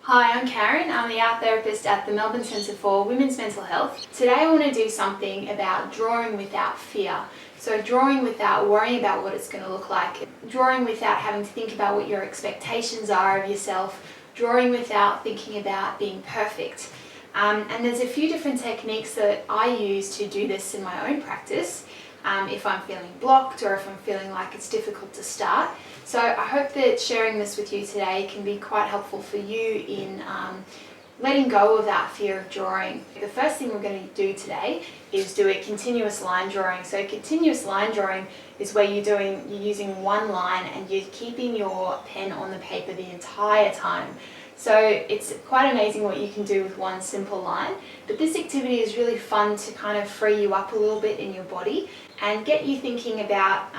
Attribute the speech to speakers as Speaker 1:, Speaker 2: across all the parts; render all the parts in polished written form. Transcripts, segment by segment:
Speaker 1: Hi, I'm Caryn. I'm the art therapist at the Melbourne Centre for Women's Mental Health. Today I want to do something about drawing without fear. So drawing without worrying about what it's going to look like. Drawing without having to think about what your expectations are of yourself. Drawing without thinking about being perfect. And there's a few different techniques that I use to do this in my own practice. If I'm feeling blocked or if I'm feeling like it's difficult to start. So I hope that sharing this with you today can be quite helpful for you in letting go of that fear of drawing. The first thing we're going to do today is do a continuous line drawing. So continuous line drawing is where you're using one line and you're keeping your pen on the paper the entire time. So it's quite amazing what you can do with one simple line, but this activity is really fun to kind of free you up a little bit in your body and get you thinking about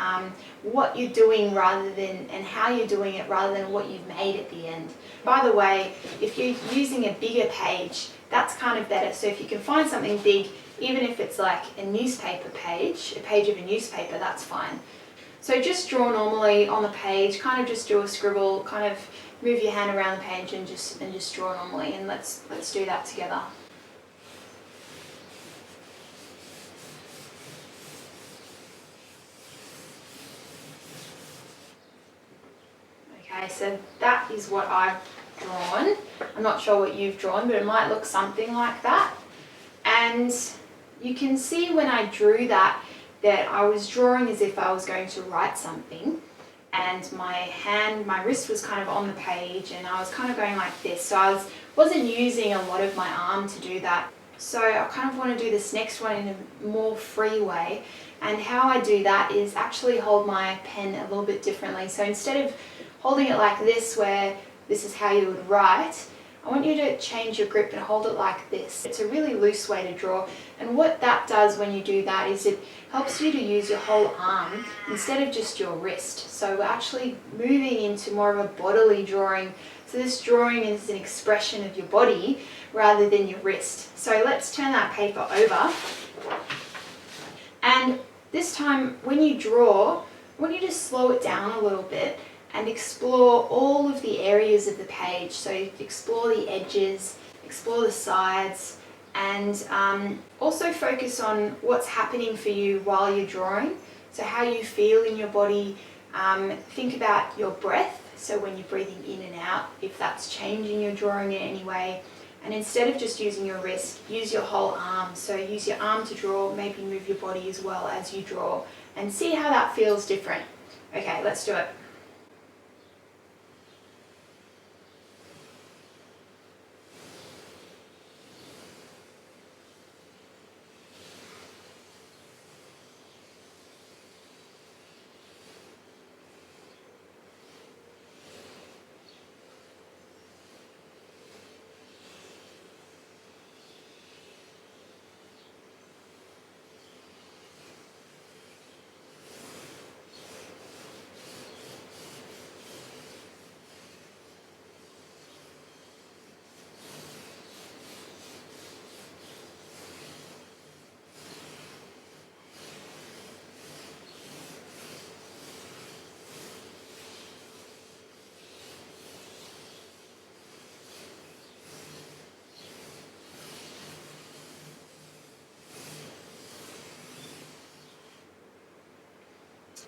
Speaker 1: what you're doing and how you're doing it rather than what you've made at the end. By the way, if you're using a bigger page, that's kind of better. So if you can find something big, even if it's like a newspaper page, a page of a newspaper, that's fine. So just draw normally on the page, kind of just do a scribble, kind of move your hand around the page and just draw normally, and let's do that together. Okay, so that is what I've drawn. I'm not sure what you've drawn, but it might look something like that. And you can see when I drew that I was drawing as if I was going to write something. And my wrist was kind of on the page and I was kind of going like this. So I wasn't using a lot of my arm to do that. So I kind of want to do this next one in a more free way. And how I do that is actually hold my pen a little bit differently. So instead of holding it like this, where this is how you would write, I want you to change your grip and hold it like this. It's a really loose way to draw, and what that does when you do that is it helps you to use your whole arm instead of just your wrist. So we're actually moving into more of a bodily drawing. So this drawing is an expression of your body rather than your wrist. So let's turn that paper over. And this time when you draw, I want you to slow it down a little bit and explore all of the areas of the page. So explore the edges, explore the sides, and also focus on what's happening for you while you're drawing. So how you feel in your body. Think about your breath, so when you're breathing in and out, if that's changing your drawing in any way. And instead of just using your wrist, use your whole arm. So use your arm to draw, maybe move your body as well as you draw, and see how that feels different. Okay, let's do it.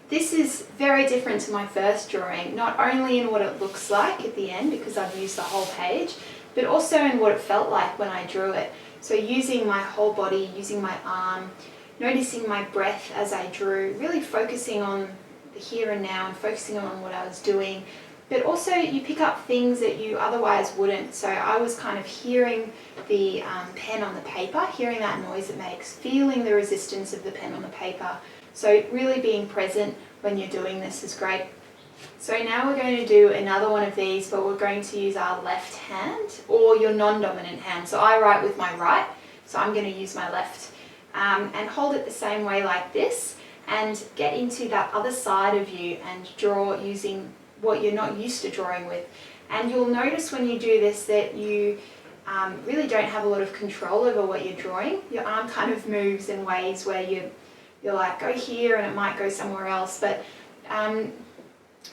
Speaker 1: This is very different to my first drawing, not only in what it looks like at the end, because I've used the whole page, but also in what it felt like when I drew it. So using my whole body, using my arm, noticing my breath as I drew, really focusing on the here and now and focusing on what I was doing. But also you pick up things that you otherwise wouldn't. So I was kind of hearing the pen on the paper, hearing that noise it makes, feeling the resistance of the pen on the paper. So really being present when you're doing this is great. So now we're going to do another one of these, but we're going to use our left hand or your non-dominant hand. So I write with my right, so I'm going to use my left. And hold it the same way like this and get into that other side of you and draw using what you're not used to drawing with. And you'll notice when you do this that you really don't have a lot of control over what you're drawing. Your arm kind of moves in ways where you're like, go here and it might go somewhere else. But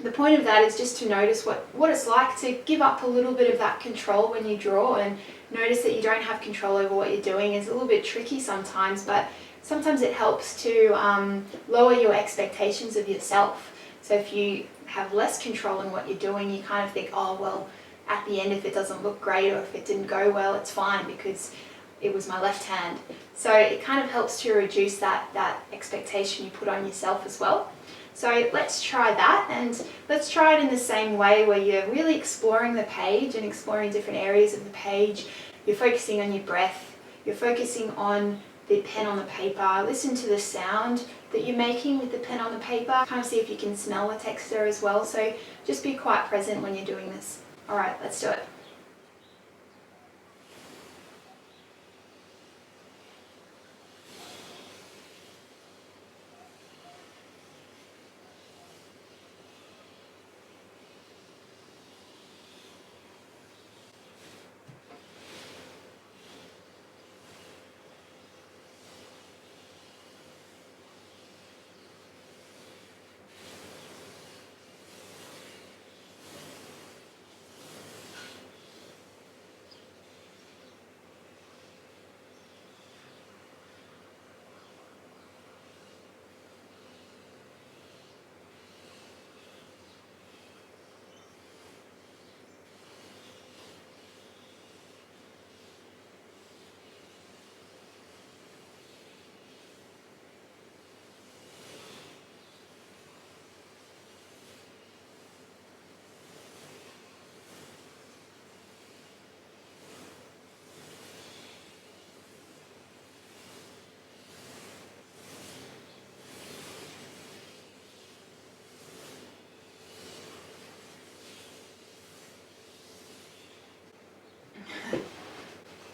Speaker 1: the point of that is just to notice what it's like to give up a little bit of that control when you draw, and notice that you don't have control over what you're doing. It's a little bit tricky sometimes, but sometimes it helps to lower your expectations of yourself. So if you have less control in what you're doing, you kind of think, oh, well, at the end, if it doesn't look great or if it didn't go well, it's fine because it was my left hand. So it kind of helps to reduce that expectation you put on yourself as well. So let's try that, and let's try it in the same way where you're really exploring the page and exploring different areas of the page. You're focusing on your breath, you're focusing on the pen on the paper. Listen to the sound that you're making with the pen on the paper. Kind of see if you can smell the texture as well. So just be quite present when you're doing this. All right, let's do it.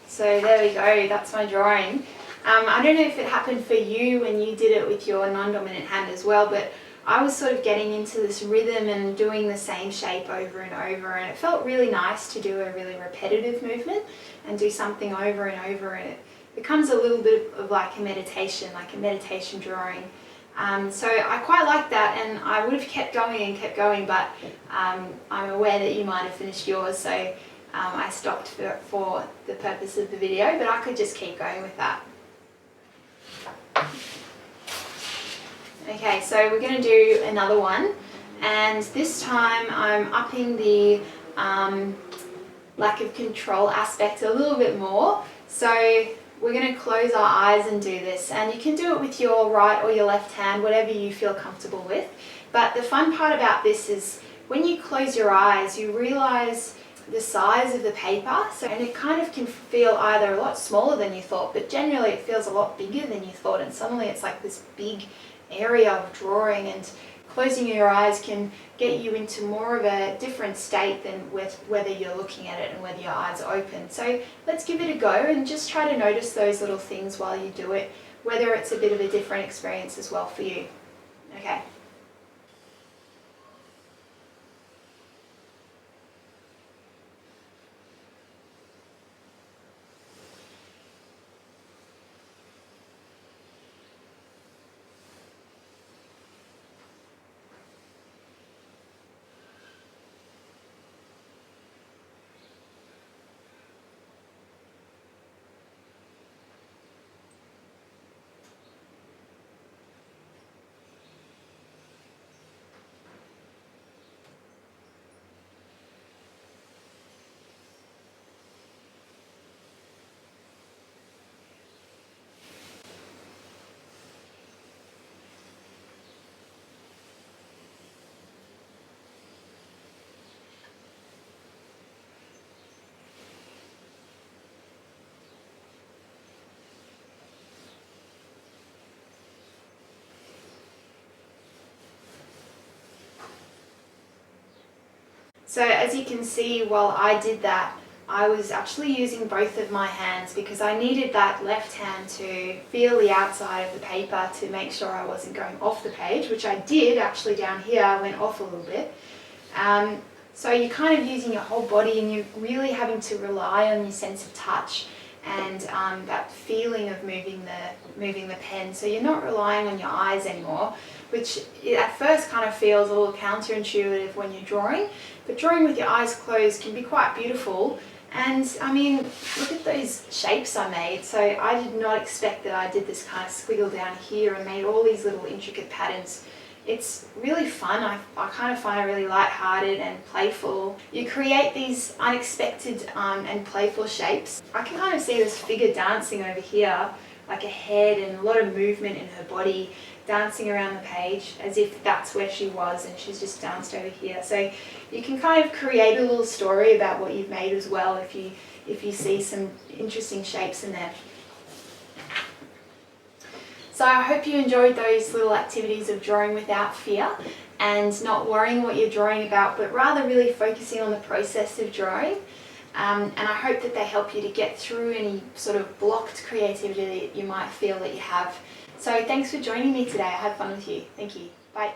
Speaker 1: So there we go, that's my drawing. I don't know if it happened for you when you did it with your non-dominant hand as well, but I was sort of getting into this rhythm and doing the same shape over and over, and it felt really nice to do a really repetitive movement and do something over and over, and it becomes a little bit of like a meditation drawing. So I quite like that, and I would have kept going, but I'm aware that you might have finished yours, so I stopped for the purpose of the video, but I could just keep going with that. Okay, so we're going to do another one, and this time I'm upping the lack of control aspect a little bit more. So we're going to close our eyes and do this, and you can do it with your right or your left hand, whatever you feel comfortable with. But the fun part about this is when you close your eyes, you realize the size of the paper, and it kind of can feel either a lot smaller than you thought, but generally it feels a lot bigger than you thought, and suddenly it's like this big area of drawing, and closing your eyes can get you into more of a different state than whether you're looking at it and whether your eyes are open. So let's give it a go and just try to notice those little things while you do it, whether it's a bit of a different experience as well for you. Okay. So as you can see, while I did that, I was actually using both of my hands because I needed that left hand to feel the outside of the paper to make sure I wasn't going off the page, which I did actually down here. I went off a little bit. So you're kind of using your whole body, and you're really having to rely on your sense of touch and that feeling of moving the pen. So you're not relying on your eyes anymore, which at first kind of feels a little counterintuitive when you're drawing, but drawing with your eyes closed can be quite beautiful. And I mean, look at those shapes I made. So I did not expect that I did this kind of squiggle down here and made all these little intricate patterns. It's really fun. I kind of find it really lighthearted and playful. You create these unexpected and playful shapes. I can kind of see this figure dancing over here, like a head and a lot of movement in her body, dancing around the page as if that's where she was and she's just danced over here. So you can kind of create a little story about what you've made as well if you see some interesting shapes in there. So I hope you enjoyed those little activities of drawing without fear and not worrying what you're drawing about, but rather really focusing on the process of drawing. And I hope that they help you to get through any sort of blocked creativity that you might feel that you have. So thanks for joining me today. I had fun with you. Thank you. Bye.